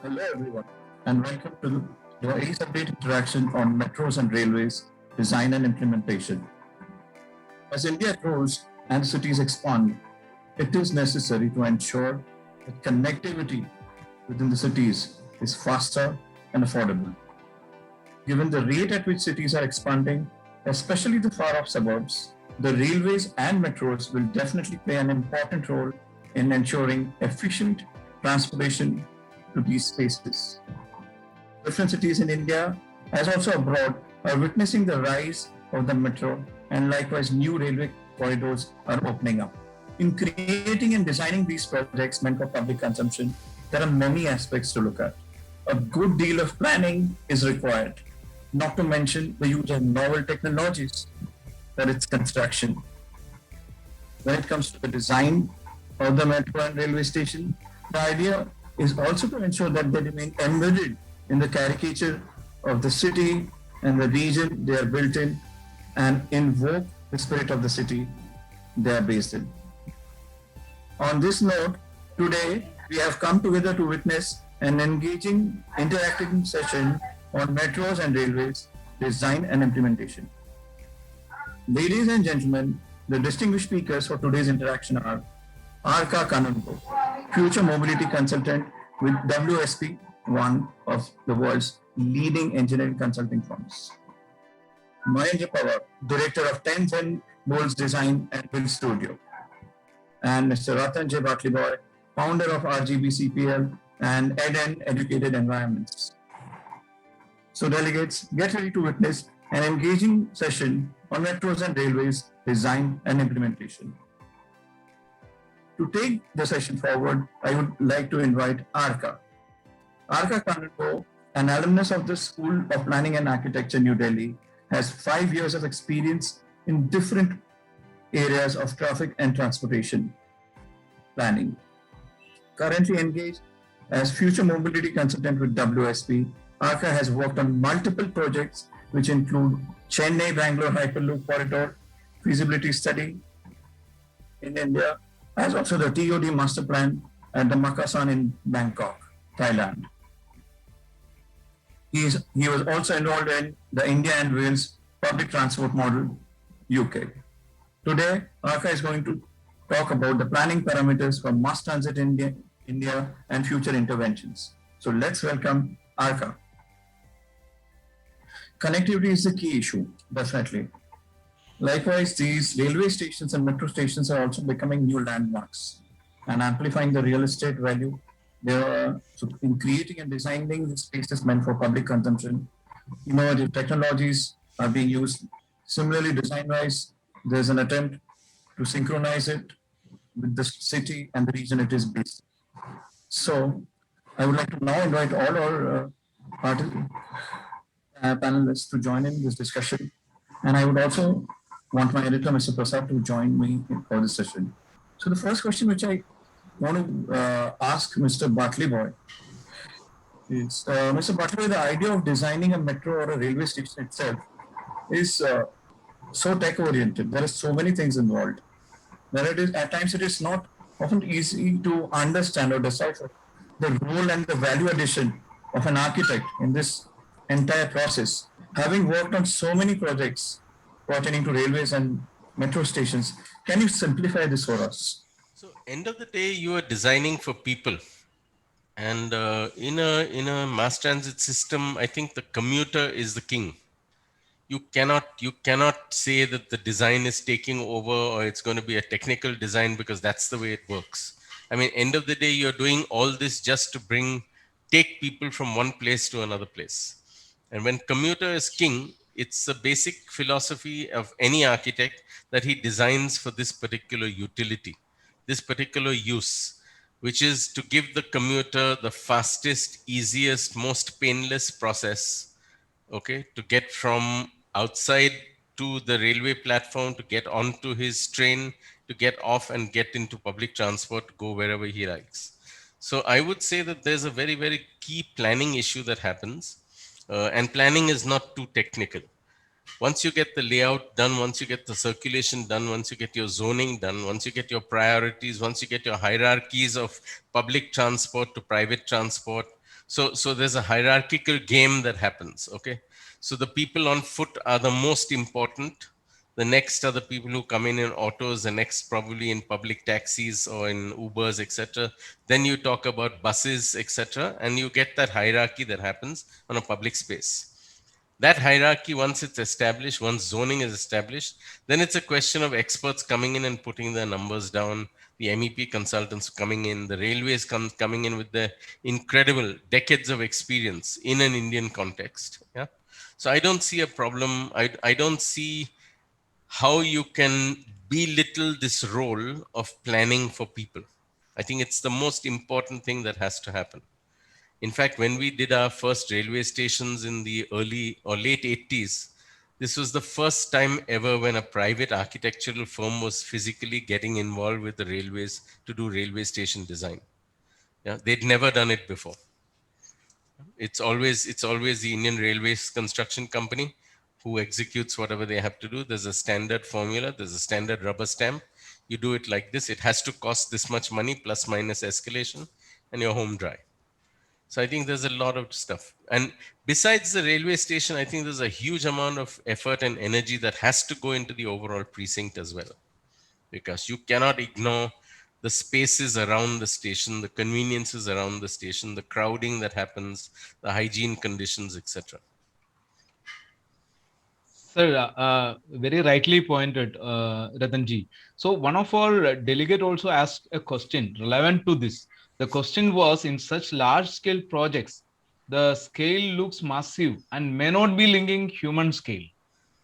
Hello everyone, and welcome to the ACE Update interaction on metros and railways design and implementation. As India grows and cities expand, it is necessary to ensure that connectivity within the cities is faster and affordable. Given the rate at which cities are expanding, especially the far off suburbs, the railways and metros will definitely play an important role in ensuring efficient transportation to these spaces. Different cities in India, as also abroad, are witnessing the rise of the metro, and likewise new railway corridors are opening up. In creating and designing these projects meant for public consumption, there are many aspects to look at. A good deal of planning is required, not to mention the use of novel technologies for its construction. When it comes to the design of the metro and railway station, the idea is also to ensure that they remain embedded in the caricature of the city and the region they are built in and invoke the spirit of the city they are based in. On this note, today we have come together to witness an engaging interactive session on metros and railways design and implementation. Ladies and gentlemen, the distinguished speakers for today's interaction are Arka Kanungo, future mobility consultant with WSP, one of the world's leading engineering consulting firms. Mahendra Pawar, director of 10 Bolts Design and Build Studio. And Mr. Ratan J. Batliboy, founder of RGB and EdN Educated Environments. So delegates, get ready to witness an engaging session on metros and railways design and implementation. To take the session forward, I would like to invite Arka. Arka Kanungo, an alumnus of the School of Planning and Architecture, New Delhi, has 5 years of experience in different areas of traffic and transportation planning. Currently engaged as future mobility consultant with WSP, Arka has worked on multiple projects which include Chennai-Bangalore Hyperloop Corridor, feasibility study in India, as also the TOD master plan at the Makasan in Bangkok, Thailand. He was also enrolled in the India and Wales Public Transport Model, UK. Today, Arka is going to talk about the planning parameters for mass transit in India and future interventions. So let's welcome Arka. Connectivity is the key issue, definitely. Likewise, these railway stations and metro stations are also becoming new landmarks and amplifying the real estate value. So in creating and designing the spaces meant for public consumption, innovative technologies are being used. Similarly, design-wise, there's an attempt to synchronize it with the city and the region it is based. So I would like to now invite all our panelists to join in this discussion. And I would also want my editor, Mr. Prasad, to join me for this session. So the first question which I want to ask Mr. Batliboy is, Mr. Batliboy, the idea of designing a metro or a railway station itself is so tech-oriented. There are so many things involved. At times it is not often easy to understand or decipher the role and the value addition of an architect in this entire process. Having worked on so many projects pertaining to railways and metro stations, can you simplify this for us? So, end of the day, you are designing for people, and in a mass transit system, I think the commuter is the king. You cannot say that the design is taking over or it's going to be a technical design, because that's the way it works. I mean, end of the day, you're doing all this just to take people from one place to another place. And when commuter is king, it's a basic philosophy of any architect that he designs for this particular utility, this particular use, which is to give the commuter the fastest, easiest, most painless process, okay, to get from outside to the railway platform, to get onto his train, to get off and get into public transport, go wherever he likes. So I would say that there's a very, very key planning issue that happens, and planning is not too technical. Once you get the layout done, once you get the circulation done, once you get your zoning done, once you get your priorities, once you get your hierarchies of public transport to private transport, So there's a hierarchical game that happens. Okay. So the people on foot are the most important. The next are the people who come in autos, the next probably in public taxis or in Ubers, etc. Then you talk about buses, etc. And you get that hierarchy that happens on a public space. That hierarchy, once it's established, once zoning is established, then it's a question of experts coming in and putting their numbers down, the MEP consultants coming in, the railways coming in with their incredible decades of experience in an Indian context. Yeah. So I don't see a problem. I don't see how you can belittle this role of planning for people. I think it's the most important thing that has to happen. In fact, when we did our first railway stations in the early or late 80s, this was the first time ever when a private architectural firm was physically getting involved with the railways to do railway station design. Yeah, they'd never done it before. It's always the Indian Railways Construction Company who executes whatever they have to do. There's a standard formula, there's a standard rubber stamp. You do it like this, it has to cost this much money plus minus escalation, and you're home dry. So I think there's a lot of stuff. And besides the railway station, I think there's a huge amount of effort and energy that has to go into the overall precinct as well. Because you cannot ignore the spaces around the station, the conveniences around the station, the crowding that happens, the hygiene conditions, etc. Sir, very rightly pointed, Ratanji. So one of our delegate also asked a question relevant to this. The question was, in such large scale projects, the scale looks massive and may not be linking human scale.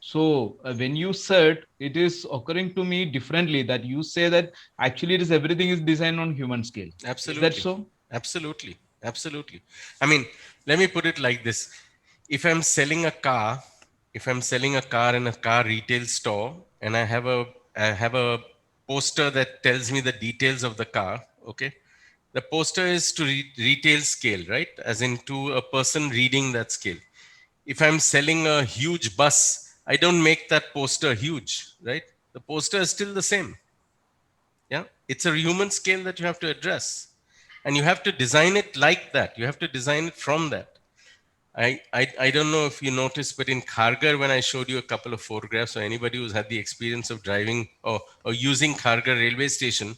So when you said, it is occurring to me differently that you say that actually it is everything is designed on human scale. Absolutely. Is that so? Absolutely. Absolutely. I mean, let me put it like this. If I'm selling a car, if I'm selling a car in a car retail store and I have a poster that tells me the details of the car, okay? The poster is to retail scale, right? As in to a person reading that scale. If I'm selling a huge bus, I don't make that poster huge, right? The poster is still the same. Yeah. It's a human scale that you have to address. And you have to design it like that. You have to design it from that. I don't know if you noticed, but in Kharghar, when I showed you a couple of photographs, or anybody who's had the experience of driving or using Kharghar railway station,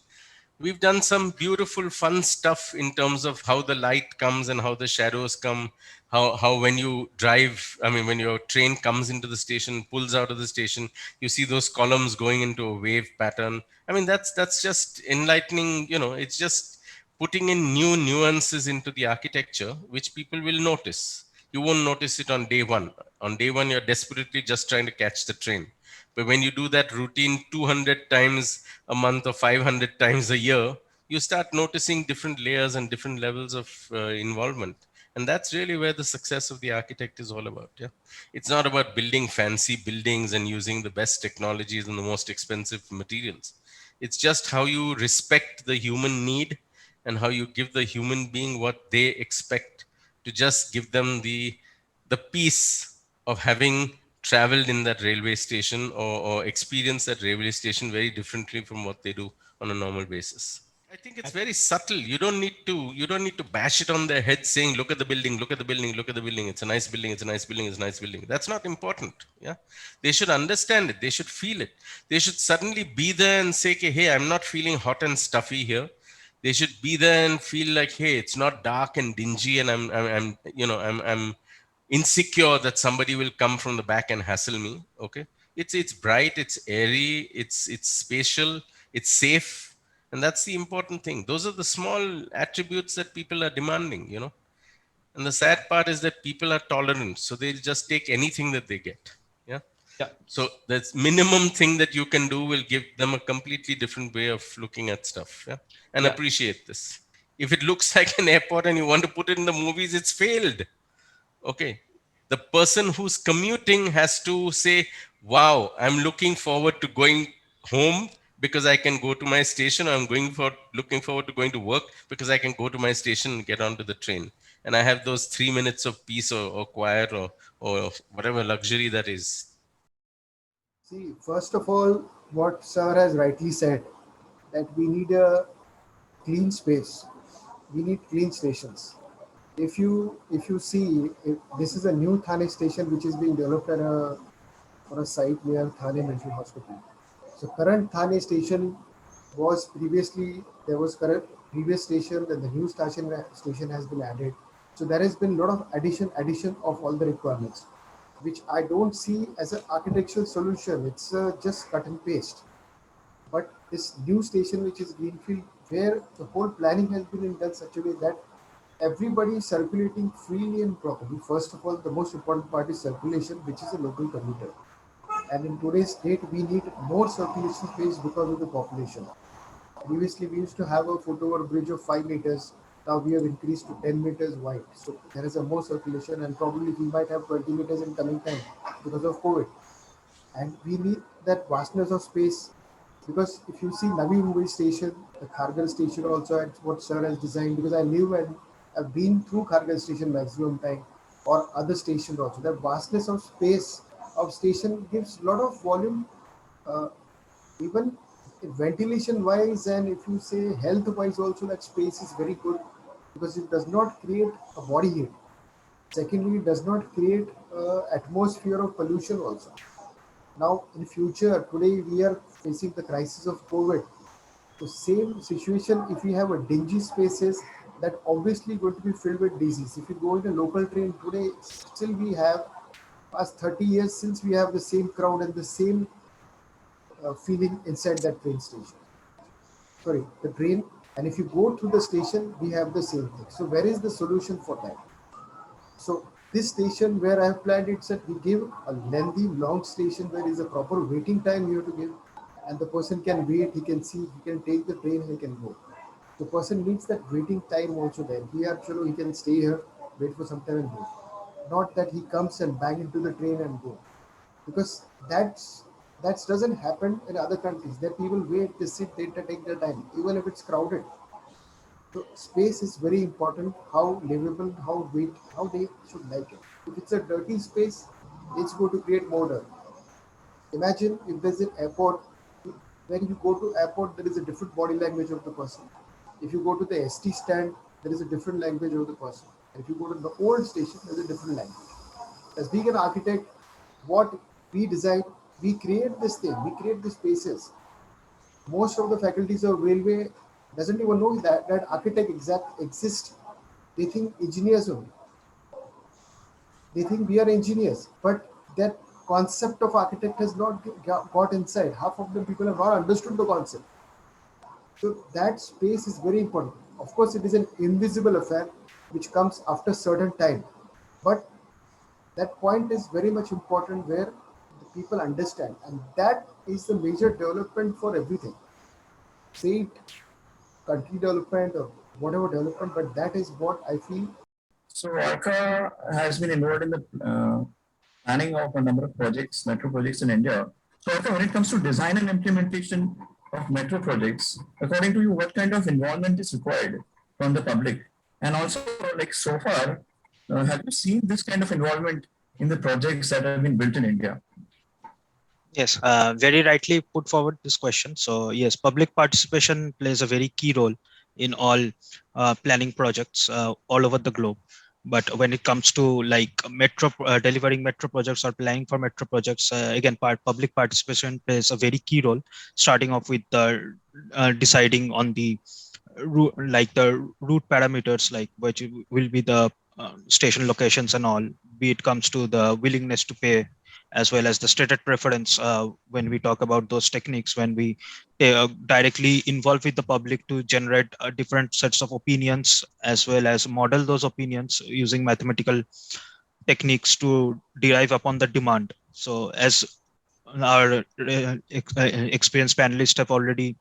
we've done some beautiful fun stuff in terms of how the light comes and how the shadows come, how when you drive, I mean when your train comes into the station, pulls out of the station, you see those columns going into a wave pattern. I mean that's just enlightening, it's just putting in new nuances into the architecture which people will notice. You won't notice it on day one. On day one you're desperately just trying to catch the train, but when you do that routine 200 times a month or 500 times a year, you start noticing different layers and different levels of involvement. And that's really where the success of the architect is all about. Yeah. It's not about building fancy buildings and using the best technologies and the most expensive materials. It's just how you respect the human need and how you give the human being what they expect, to just give them the peace of having traveled in that railway station, or experience that railway station very differently from what they do on a normal basis. I think it's very subtle. You don't need to bash it on their head saying, look at the building, look at the building, look at the building. It's a nice building, it's a nice building, it's a nice building. That's not important. Yeah. They should understand it. They should feel it. They should suddenly be there and say, okay, hey, I'm not feeling hot and stuffy here. They should be there and feel like, hey, it's not dark and dingy and I'm insecure that somebody will come from the back and hassle me. Okay. It's bright, it's airy, it's spatial, it's safe. And that's the important thing. Those are the small attributes that people are demanding. And the sad part is that people are tolerant, so they'll just take anything that they get. Yeah. Yeah. So that's minimum thing that you can do will give them a completely different way of looking at stuff. Yeah. And Yeah. appreciate this. If it looks like an airport and you want to put it in the movies, it's failed. Okay. The person who's commuting has to say, wow, I'm looking forward to going home because I can go to my station. I'm looking forward to going to work because I can go to my station and get onto the train. And I have those 3 minutes of peace or quiet or whatever luxury that is. See, first of all, what Sir has rightly said, that we need a clean space. We need clean stations. if you see, if this is a new Thane station which is being developed on a site near Thane Military Hospital. So current Thane station was previously there was current previous station, and the new station has been added. So there has been a lot of addition of all the requirements, which I don't see as an architectural solution. It's just cut and paste. But this new station, which is Greenfield, where the whole planning has been in done such a way that everybody is circulating freely and properly. First of all, the most important part is circulation, which is a local commuter. And in today's state, we need more circulation space because of the population. Previously, we used to have a foot-over bridge of 5 meters. Now we have increased to 10 meters wide. So there is a more circulation, and probably we might have 20 meters in coming time because of COVID. And we need that vastness of space, because if you see Navi Mumbai station, the Kharghar station also, at what Sir has designed, because I live and I've been through Kharghar station maximum time, or other stations also. The vastness of space of station gives a lot of volume, even ventilation wise, and if you say health wise also, that space is very good because it does not create a body heat. Secondly, it does not create atmosphere of pollution also. Now in future, today we are facing the crisis of COVID. The same situation, if we have a dingy spaces, that obviously going to be filled with disease. If you go in a local train today, still we have past 30 years since we have the same crowd and the same feeling inside that train station. Sorry, the train. And if you go through the station, we have the same thing. So where is the solution for that? So this station where I have planned it, said we give a lengthy, long station where is a proper waiting time you have to give, and the person can wait, he can see, he can take the train, he can go. The person needs that waiting time also there. He can stay here, wait for some time and go. Not that he comes and bang into the train and go, because that doesn't happen in other countries. That people wait, they sit, they take their time, even if it's crowded. So space is very important. How livable, how they should like it. If it's a dirty space, it's going to create more dirt. Imagine if there's an airport. When you go to airport, there is a different body language of the person. If you go to the ST stand, there is a different language of the person. And if you go to the old station, there's a different language. As being an architect, what we design, we create this thing, we create the spaces. Most of the faculties of railway doesn't even know that architect exists. They think engineers only. They think we are engineers, but that concept of architect has not got inside. Half of the people have not understood the concept. So that space is very important. Of course, it is an invisible affair which comes after certain time, but that point is very much important where the people understand, and that is the major development for everything. Say it country development or whatever development, but that is what I feel. So ARCA has been involved in the planning of a number of projects, metro projects in India. So ARCA, when it comes to design and implementation of metro projects, according to you, what kind of involvement is required from the public? And also, like so far, have you seen this kind of involvement in the projects that have been built in India? Yes, very rightly put forward this question. So yes, public participation plays a very key role in all planning projects all over the globe. But when it comes to like delivering metro projects or planning for metro projects, again, public participation plays a very key role, starting off with deciding on the route parameters, like which will be the station locations and all, be it comes to the willingness to pay, as well as the stated preference when we talk about those techniques, when we directly involve with the public to generate different sets of opinions, as well as model those opinions using mathematical techniques to derive upon the demand. So as our experienced panelists have already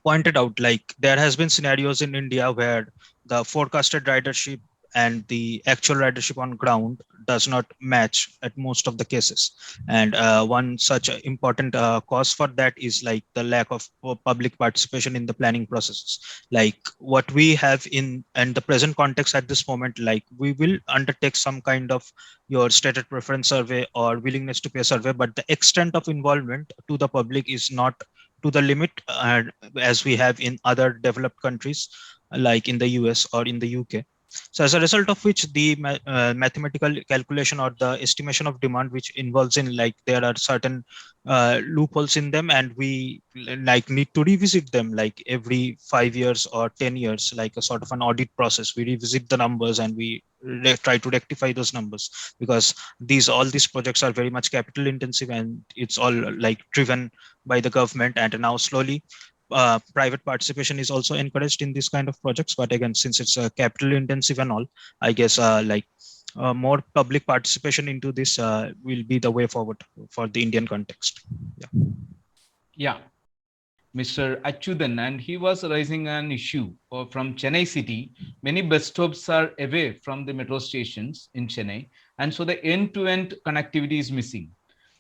pointed out, like there has been scenarios in India where the forecasted ridership and the actual ridership on ground does not match at most of the cases. And one such important cause for that is like the lack of public participation in the planning processes. Like what we have in and the present context at this moment, like we will undertake some kind of your stated preference survey or willingness to pay survey, but the extent of involvement to the public is not to the limit as we have in other developed countries like in the US or in the UK. So as a result of which the mathematical calculation or the estimation of demand, which involves in like there are certain loopholes in them, and we like need to revisit them like every 5 years or 10 years, like a sort of an audit process. We revisit the numbers and we try to rectify those numbers, because all these projects are very much capital intensive, and it's all like driven by the government. And now slowly private participation is also encouraged in this kind of projects. But again, since it's capital intensive and all, I guess more public participation into this will be the way forward for the Indian context. Yeah, Mr. Achudan, and he was raising an issue from Chennai city. Many bus stops are away from the metro stations in Chennai, and so the end-to-end connectivity is missing.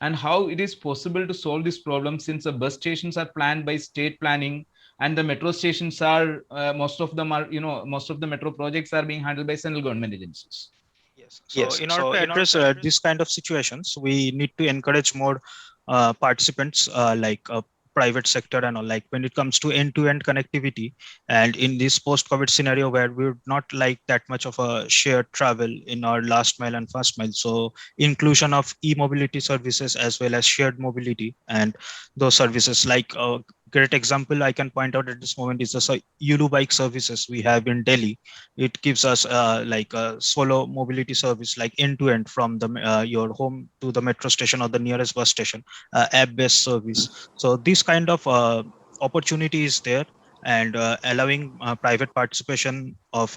And how it is possible to solve this problem, since the bus stations are planned by state planning, and the metro stations are most of them are, most of the metro projects are being handled by central government agencies. Yes. In order to address this kind of situations, we need to encourage more participants, private sector and all. Like when it comes to end-to-end connectivity, and in this post-COVID scenario where we would not like that much of a shared travel in our last mile and first mile, so inclusion of e-mobility services as well as shared mobility and those services, like great example I can point out at this moment is the Yulu bike services we have in Delhi. It gives us like a solo mobility service, like end to end from the your home to the metro station or the nearest bus station, app-based service. So this kind of opportunity is there, and allowing private participation of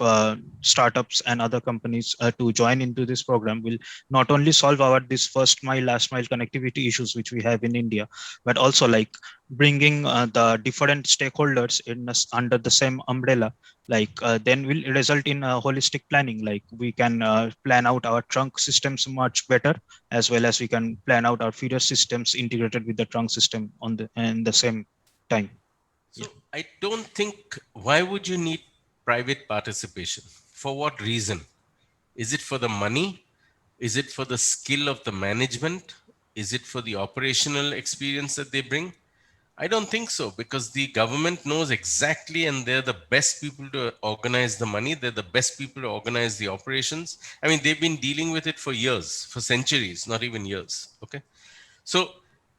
startups and other companies to join into this program will not only solve our this first mile last mile connectivity issues which we have in India, but also like bringing the different stakeholders in under the same umbrella, then will result in holistic planning. Like we can plan out our trunk systems much better, as well as we can plan out our feeder systems integrated with the trunk system on the same time. So I don't think, why would you need private participation? For what reason? Is it for the money? Is it for the skill of the management? Is it for the operational experience that they bring? I don't think so, because the government knows exactly, and they're the best people to organize the money. They're the best people to organize the operations. I mean, they've been dealing with it for years, for centuries, not even years. Okay. So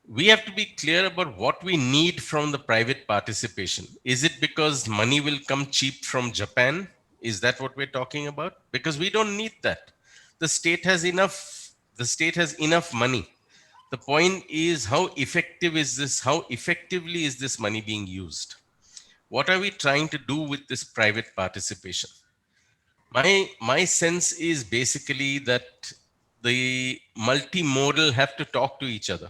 we have to be clear about what we need from the private participation. Is it because money will come cheap from Japan? Is that what we're talking about? Because we don't need that. The state has enough money. The point is, how effective is this? How effectively is this money being used? What are we trying to do with this private participation? My sense is basically that the multimodal have to talk to each other.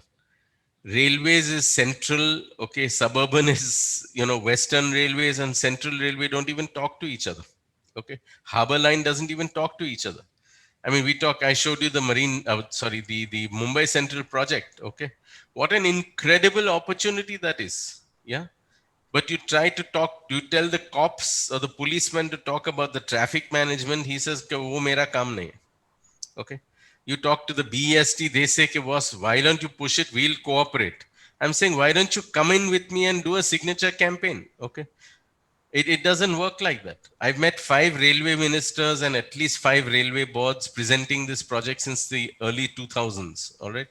Railways is central, okay, suburban is, Western railways and central railway don't even talk to each other. Okay. Harbour line doesn't even talk to each other. I mean, I showed you the the Mumbai Central project. Okay. What an incredible opportunity that is. Yeah. But you try to you tell the cops or the policeman to talk about the traffic management. He says, "Wo mera kaam nahi." Okay. You talk to the BEST, they say, boss, why don't you push it? We'll cooperate. I'm saying, why don't you come in with me and do a signature campaign? Okay. It doesn't work like that. I've met 5 railway ministers and at least 5 railway boards presenting this project since the early 2000s. All right.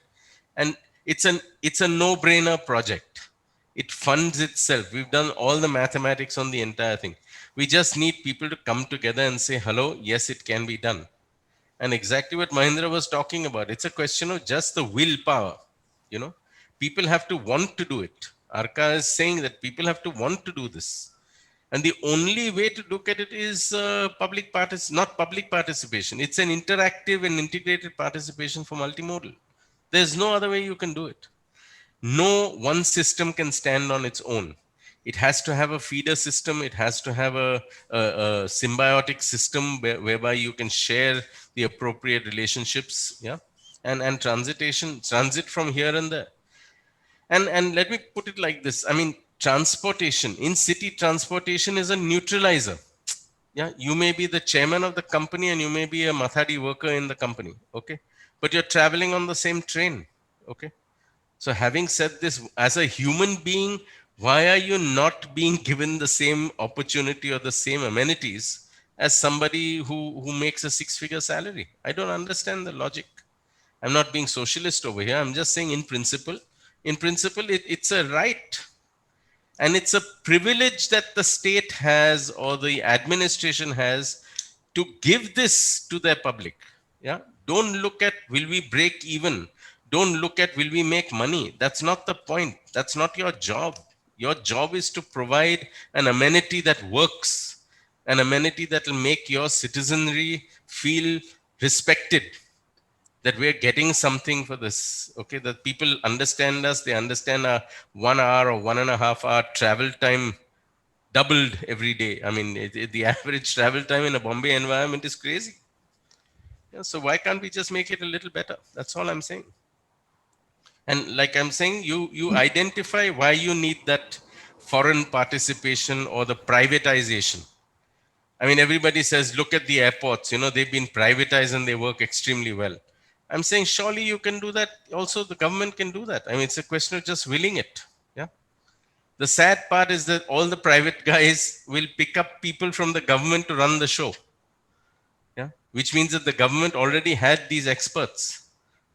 And it's a no-brainer project. It funds itself. We've done all the mathematics on the entire thing. We just need people to come together and say, hello, yes, it can be done. And exactly what Mahindra was talking about. It's a question of just the willpower. People have to want to do it. Arka is saying that people have to want to do this. And the only way to look at it is not public participation. It's an interactive and integrated participation for multimodal. There's no other way you can do it. No one system can stand on its own. It has to have a feeder system. It has to have a symbiotic system whereby you can share the appropriate relationships, yeah, and transit from here and there. And let me put it like this. I mean, transportation, in city transportation is a neutralizer. Yeah, you may be the chairman of the company and you may be a Mathadi worker in the company, okay? But you're traveling on the same train, okay? So having said this, as a human being, why are you not being given the same opportunity or the same amenities as somebody who makes a six-figure salary. I don't understand the logic. I'm not being socialist over here. I'm just saying in principle, it's a right and it's a privilege that the state has or the administration has to give this to their public. Yeah. Don't look at will we break even. Don't look at will we make money. That's not the point. That's not your job. Your job is to provide an amenity that works, an amenity that will make your citizenry feel respected, that we're getting something for this. Okay, that people understand us, they understand our 1 hour or 1.5 hour travel time doubled every day. I mean, the average travel time in a Bombay environment is crazy. Yeah, so why can't we just make it a little better? That's all I'm saying. And like I'm saying, you identify why you need that foreign participation or the privatization. I mean, everybody says, look at the airports, they've been privatized and they work extremely well. I'm saying, surely you can do that. Also, the government can do that. I mean, it's a question of just willing it. Yeah. The sad part is that all the private guys will pick up people from the government to run the show. Yeah. Which means that the government already had these experts.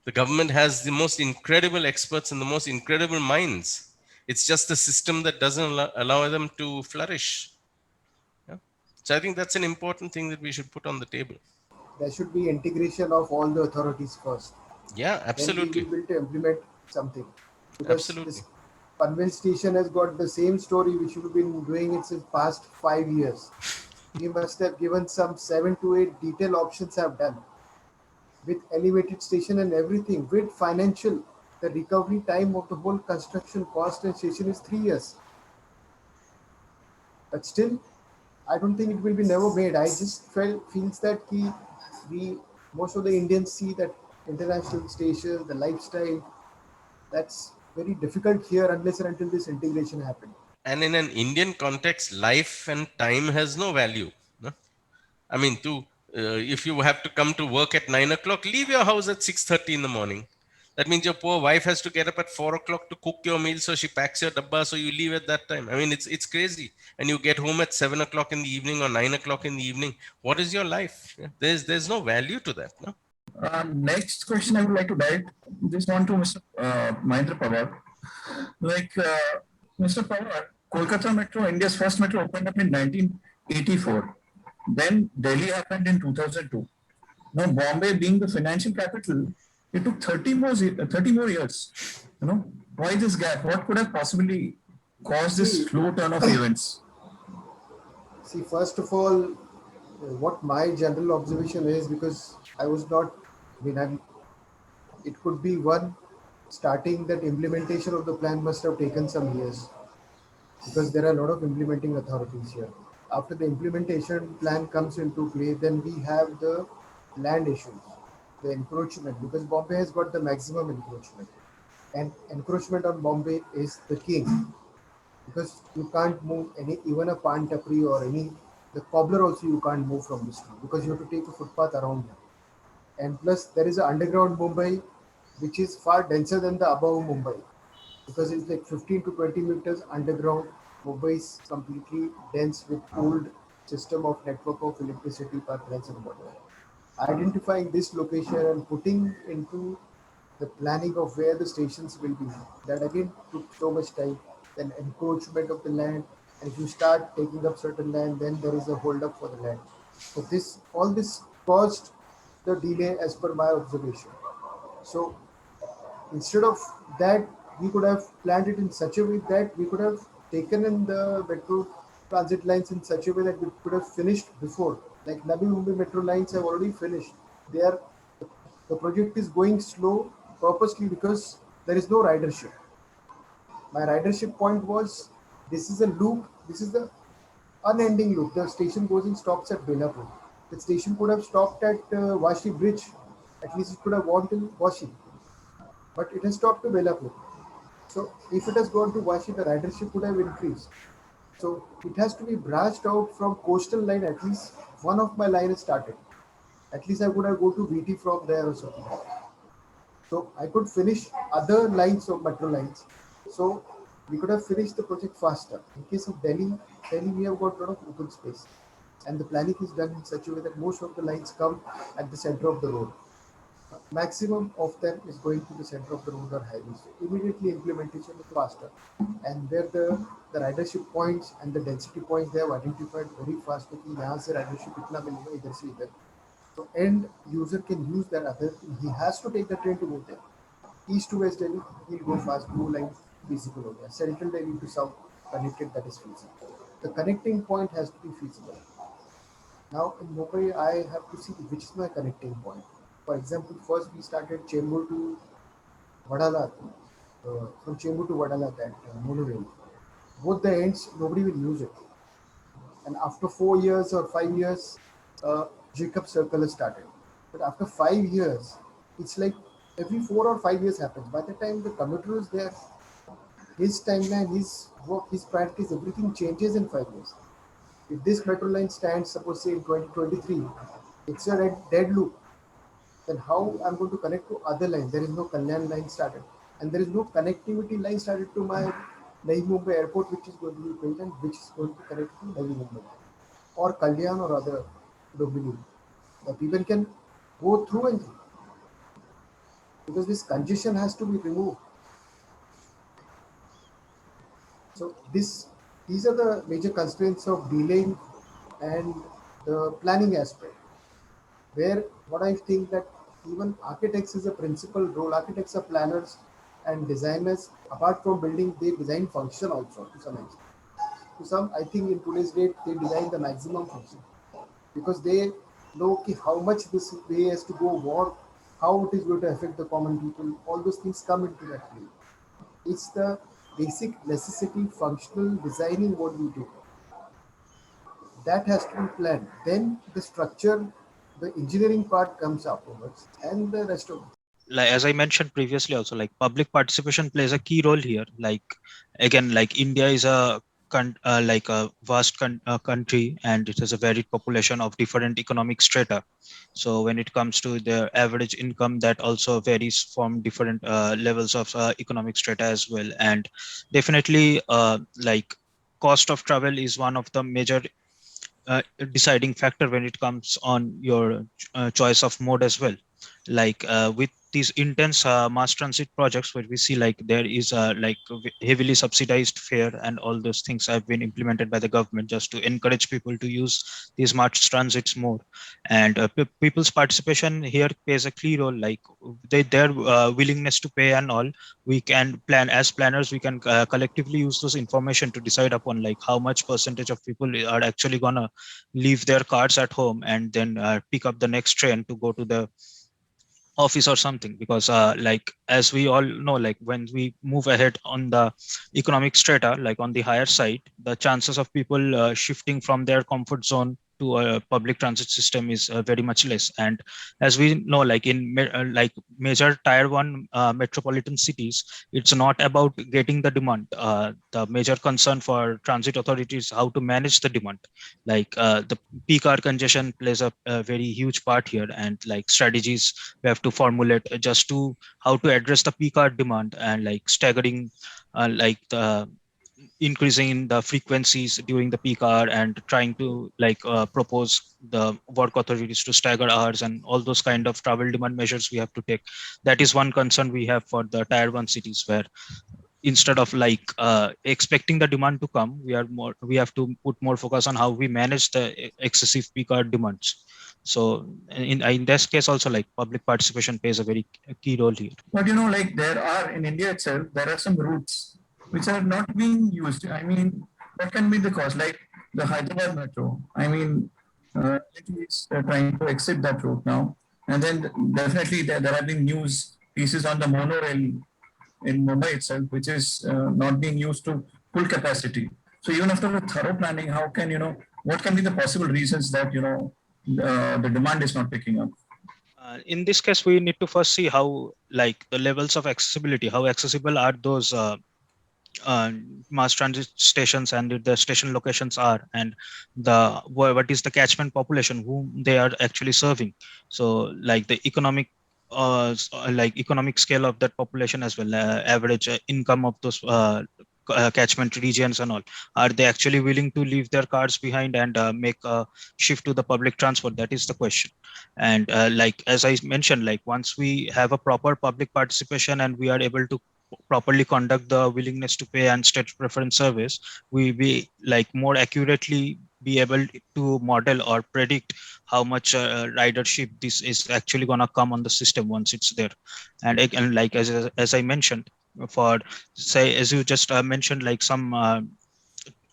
The government has the most incredible experts and the most incredible minds. It's just the system that doesn't allow them to flourish. Yeah. So I think that's an important thing that we should put on the table. There should be integration of all the authorities first. Yeah, absolutely. Then we will be able to implement something. Because Absolutely. this Panvel station has got the same story which we've been doing it since past 5 years. We must have given some 7 to 8 detail options have done with elevated station and everything with financial. The recovery time of the whole construction cost and station is 3 years. But still, I don't think it will be never made. I just feels that we most of the Indians see that international station, the lifestyle, that's very difficult here unless and until this integration happens. And in an Indian context, life and time has no value. No? I mean, if you have to come to work at 9 o'clock, leave your house at 6:30 in the morning. That means your poor wife has to get up at 4 o'clock to cook your meal, so she packs your dabba, so you leave at that time. I mean, it's crazy. And you get home at 7 o'clock in the evening or 9 o'clock in the evening. What is your life? Yeah? There's no value to that. No? Next question I would like to dive this one to Mr. Mahendra Pawar. Mr. Pawar, Kolkata Metro, India's first metro, opened up in 1984. Then Delhi happened in 2002. Now Bombay, being the financial capital, it took 30 more years. Why this gap? What could have possibly caused this slow turn of events? See, first of all, what my general observation is, because I was not, it could be one, starting that implementation of the plan must have taken some years because there are a lot of implementing authorities here. After the implementation plan comes into play, then we have the land issues, the encroachment, because Bombay has got the maximum encroachment, and encroachment on Bombay is the king, because you can't move even a pan tapri or the cobbler also you can't move from the street because you have to take a footpath around him. And plus there is an underground Mumbai which is far denser than the above Mumbai, because it's like 15 to 20 meters underground. Mumbai is completely dense with old system of network of electricity, pipelines and water. Identifying this location and putting into the planning of where the stations will be, that again took so much time. Then encroachment of the land, and if you start taking up certain land, then there is a hold up for the land. So all this caused the delay as per my observation. So instead of that, we could have planned it in such a way that we could have taken in the metro transit lines in such a way that we could have finished before. Like Navi Mumbai metro lines have already finished. The project is going slow purposely because there is no ridership. My ridership point was, this is a loop, this is the unending loop. The station goes and stops at Belapur. The station could have stopped at Vashi Bridge. At least it could have gone to Vashi. But it has stopped to Belapur. So if it has gone to Vashi, the ridership would have increased. So it has to be branched out from coastal line. At least one of my line is started. At least I would have go to VT from there or something. So I could finish other lines of metro lines. So we could have finished the project faster. In case of Delhi we have got a lot of open space. and the planning is done in such a way that most of the lines come at the center of the road. Maximum of them is going to the center of the road or highways. So immediately implementation is faster. And where the ridership points and the density points they have identified very fast कि यहाँ से ridership इतना मिलेगा इधर से इधर. So end user can use that other. He has to take the train to go there. East to West Delhi, he'll go fast. Blue line feasible हो गया. Central Delhi to South connected, that is feasible. The connecting point has to be feasible. Now in Mumbai, I have to see which is my connecting point. For example, first we started Chembur to Vadala, from Chembur to Vadala, that monorail. Both the ends, nobody will use it. And after 4 years or 5 years, Jacob Circle has started. But after 5 years, it's like every 4 or 5 years happens. By the time the commuter is there, his timeline, his work, his priorities, everything changes in 5 years. If this metro line stands, suppose say in 2023, it's a dead loop. Then how I'm going to connect to other lines? There is no Kalyan line started, and there is no connectivity line started to my Navi Mumbai airport, which is going to be built and which is going to connect to Navi Mumbai or Kalyan or other Dombivli. The people can go through and through because this congestion has to be removed. So these are the major constraints of delaying and the planning aspect. Where what I think that even architects is a principal role. Architects are planners and designers. Apart from building, they design function also to some extent. To some, I think in today's date, they design the maximum function because they know how much this way has to go, what, how it is going to affect the common people. All those things come into that play. It's the basic necessity, functional designing what we do. That has to be planned. Then the structure, the engineering part comes afterwards, and the rest of it. Like as I mentioned previously, also like public participation plays a key role here. Like again, like India is a like a vast country, and it has a varied population of different economic strata. So when it comes to the average income, that also varies from different levels of economic strata as well. And definitely, like cost of travel is one of the major deciding factor when it comes on your choice of mode as well. Like with these intense mass transit projects where we see like there is like heavily subsidized fare and all those things have been implemented by the government just to encourage people to use these mass transits more. And people's participation here plays a key role, like their willingness to pay and all. We can plan as planners, we can collectively use those information to decide upon like how much percentage of people are actually gonna leave their cars at home and then pick up the next train to go to the office or something. Because like as we all know, like when we move ahead on the economic strata, like on the higher side, the chances of people shifting from their comfort zone to a public transit system is very much less. And as we know, like in like major tier 1 metropolitan cities, it's not about getting the demand. The major concern for transit authorities is how to manage the demand. Like the peak hour congestion plays a very huge part here, and like strategies we have to formulate just to how to address the peak hour demand, and like staggering like the increasing the frequencies during the peak hour, and trying to like propose the work authorities to stagger hours and all those kind of travel demand measures we have to take. That is one concern we have for the tier 1 cities, where instead of like expecting the demand to come, we have to put more focus on how we manage the excessive peak hour demands. So in this case also, like public participation plays a very key role here. But like there are in India itself, there are some routes which are not being used. I mean, what can be the cause? Like the Hyderabad Metro. I mean, it is trying to exit that route now. And then definitely there have been news pieces on the monorail in Mumbai itself, which is not being used to full capacity. So even after a thorough planning, how can, what can be the possible reasons that, the demand is not picking up? In this case, we need to first see how like the levels of accessibility, how accessible are those mass transit stations and the station locations are, and what is the catchment population whom they are actually serving. So like the economic like economic scale of that population as well, average income of those catchment regions and all, are they actually willing to leave their cars behind and make a shift to the public transport? That is the question. And like as I mentioned, like once we have a proper public participation and we are able to properly conduct the willingness to pay and state preference surveys, we be like more accurately be able to model or predict how much ridership this is actually going to come on the system once it's there. And again, like as I mentioned, for say as you just mentioned, like some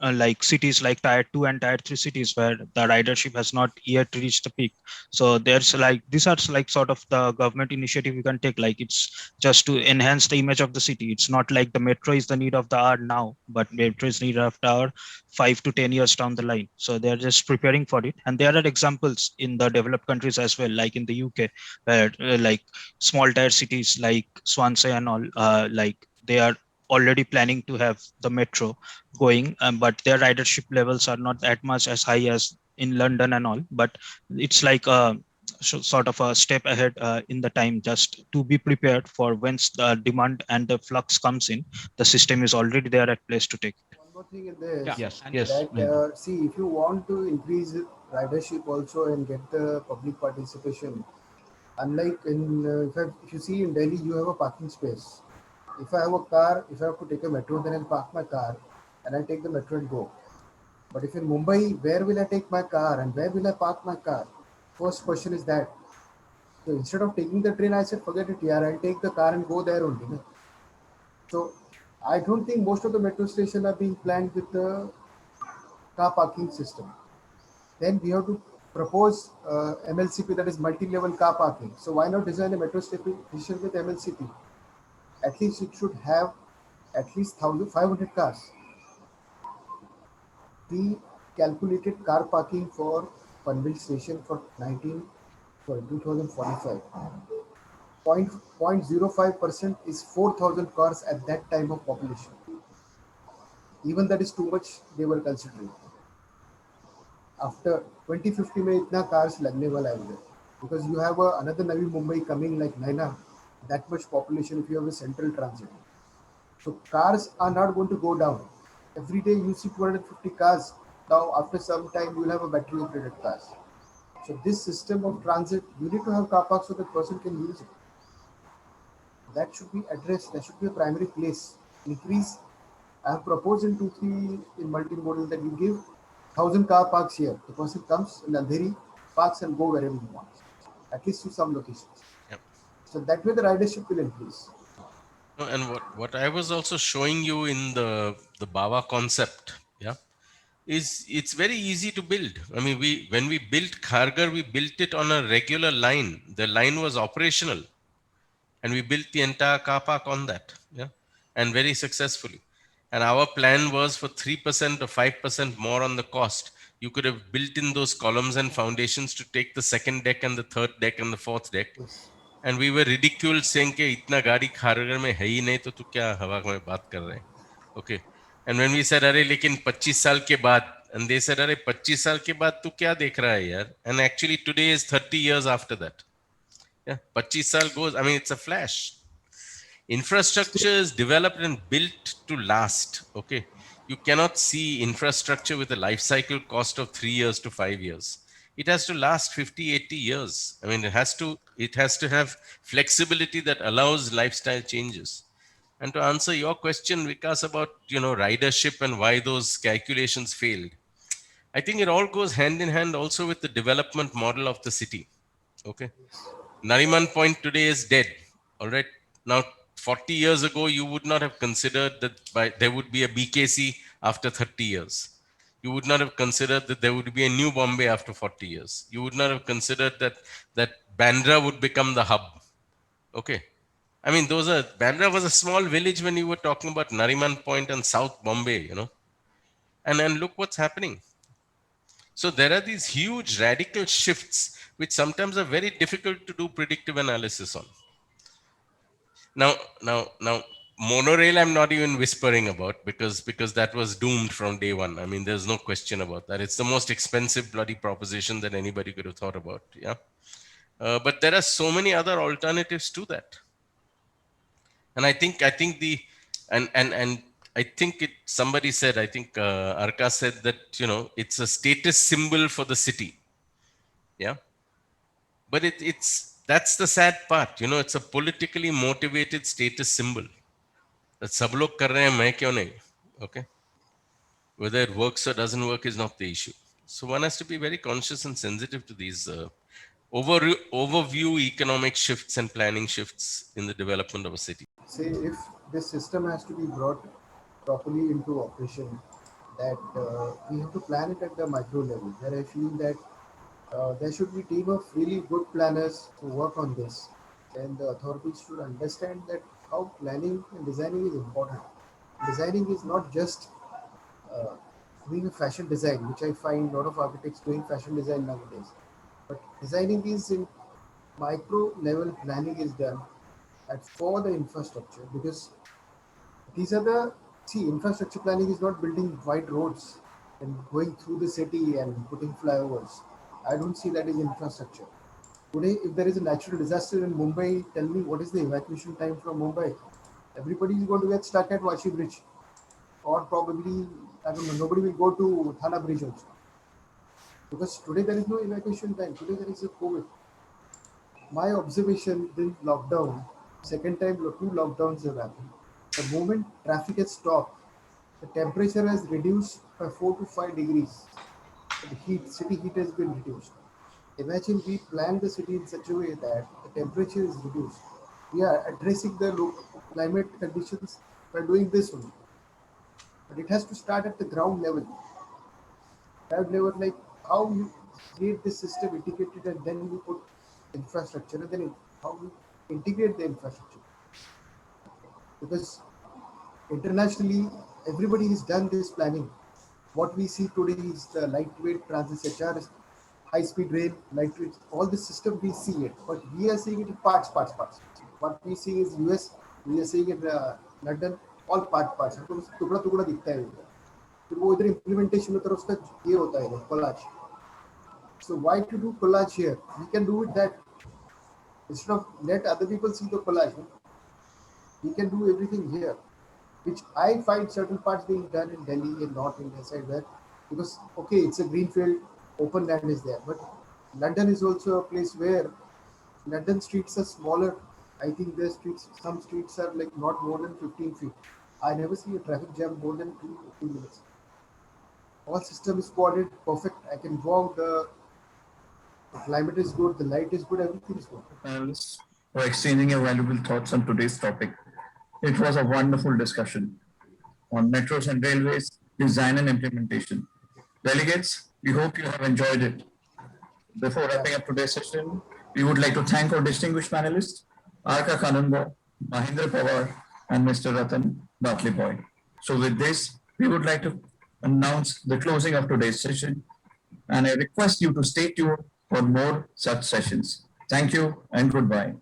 like cities like tier 2 and tier 3 cities where the ridership has not yet reached the peak. So there's like these are like sort of the government initiative you can take, like it's just to enhance the image of the city. It's not like the metro is the need of the hour now, but metro is need of the hour 5 to 10 years down the line. So they're just preparing for it. And there are examples in the developed countries as well, like in the UK, where like small tier cities like Swansea and all, like they are already planning to have the metro going, but their ridership levels are not that much as high as in London and all. But it's like a sort of a step ahead in the time, just to be prepared for once the demand and the flux comes in, the system is already there at place to take. One more thing in this, Yeah. Yes. that Mahendra. see, if you want to increase ridership also and get the public participation, unlike in if you see in Delhi, you have a parking space. If I have a car, if I have to take a metro, then I'll park my car and I'll take the metro and go. But if in Mumbai, where will I take my car and where will I park my car? First question is that. So instead of taking the train, I said, forget it, yeah, I'll take the car and go there only. No? So I don't think most of the metro stations are being planned with the car parking system. Then we have to propose MLCP, that is multi-level car parking. So why not design a metro station with MLCP? At least it should have at least 1,500 cars. We calculated car parking for Panvel station for 2045. 0.05% is 4,000 cars at that time of population. Even that is too much they were considering. After 2050 में इतना cars लगने वाला है उधर, because you have another Navi Mumbai coming like Naina, that much population if you have a central transit. So cars are not going to go down. Every day you see 250 cars. Now after some time you will have a battery operated cars. So this system of transit, you need to have car parks so that person can use it. That should be addressed. That should be a primary place. Increase. I have proposed in 2-3 in multimodal that you give 1,000 car parks here. The person comes in Andheri, parks and go wherever he wants. At least to some locations. Yep. So that way the ridership will increase. No, and what I was also showing you in the Bava concept, yeah, is it's very easy to build. I mean, when we built Kharghar, we built it on a regular line. The line was operational, and we built the entire car park on that, yeah, and very successfully. And our plan was for 3% or 5% more on the cost. You could have built in those columns and foundations to take the second deck and the third deck and the fourth deck. Yes. And we were ridiculed saying कि इतना गाड़ी खारगर में है ही नहीं तो तू क्या हवा में बात कर रहे हैं. Okay. And when we said अरे लेकिन 25 साल के बाद, and they said अरे 25 साल के बाद तू क्या देख रहा है यार. And actually today is 30 years after that. Yeah, 25 saal goes, I mean, it's a flash. Infrastructure is developed and built to last. Okay. You cannot see infrastructure with a life cycle cost of 3 years to 5 years. It has to last 50, 80 years. I mean, it has to have flexibility that allows lifestyle changes. And to answer your question, Vikas, about, ridership and why those calculations failed, I think it all goes hand in hand also with the development model of the city. Okay. Nariman Point today is dead. All right. Now, 40 years ago, you would not have considered that there would be a BKC after 30 years. You would not have considered that there would be a new Bombay after 40 years. You would not have considered that Bandra would become the hub. Okay. I mean, Bandra was a small village when you were talking about Nariman Point and South Bombay, And look what's happening. So there are these huge radical shifts which sometimes are very difficult to do predictive analysis on. Now, monorail I'm not even whispering about because that was doomed from day one. I mean, there's no question about that. It's the most expensive bloody proposition that anybody could have thought about. Yeah. But there are so many other alternatives to that. And I think I think somebody said, I think Arka said that, it's a status symbol for the city. Yeah. But that's the sad part, it's a politically motivated status symbol. That sab log kar rahe hain, main kyun nahi? Okay. Whether it works or doesn't work is not the issue. So one has to be very conscious and sensitive to these overview economic shifts and planning shifts in the development of a city. Say if this system has to be brought properly into operation, that we have to plan it at the micro level, where I feel that there should be a team of really good planners who work on this. And the authorities should understand that how planning and designing is important. Designing is not just uh, doing a fashion design, which I find a lot of architects doing fashion design nowadays. But designing is in micro level planning is done for the infrastructure, because these are the infrastructure planning is not building wide roads and going through the city and putting flyovers. I don't see that as infrastructure. Today, if there is a natural disaster in Mumbai, tell me what is the evacuation time from Mumbai? Everybody is going to get stuck at Vashi Bridge, or probably, I don't know, nobody will go to Thana Bridge also. Because today there is no evacuation time. Today there is a COVID. My observation in lockdown, second time 2 lockdowns have happened. The moment traffic has stopped, the temperature has reduced by 4 to 5 degrees. The city heat has been reduced. Imagine we plan the city in such a way that the temperature is reduced. We are addressing the climate conditions by doing this only. But it has to start at the ground level. Ground level, like how you create this system integrated and then you put infrastructure, and then how you integrate the infrastructure. Because internationally, everybody has done this planning. What we see today is the lightweight transit, HR, high-speed rail, lightweight, all this system we see it, but we are seeing it in parts. What we see is US, we are seeing it London, all parts. टुकड़ा दिखता है उधर. फिर वो इधर implementation में तो उसका ये होता है collage. So why to do collage here? We can do it that instead of let other people see the collage. We can do everything here, which I find certain parts being done in Delhi and North India side where, because okay, it's a greenfield, open land is there, but London is also a place where London streets are smaller. I think the streets, some streets are like not more than 15 feet. I never see a traffic jam more than 2 minutes. All system is squatted, perfect. I can walk, the climate is good, the light is good, everything is good. Panelists for exchanging your valuable thoughts on today's topic. It was a wonderful discussion on metros and railways, design and implementation. Delegates, we hope you have enjoyed it. Before wrapping up today's session, we would like to thank our distinguished panelists, Arka Kanungo, Mahindra Pawar, and Mr. Ratan Batliboy. So with this, we would like to announce the closing of today's session, and I request you to stay tuned for more such sessions. Thank you and goodbye.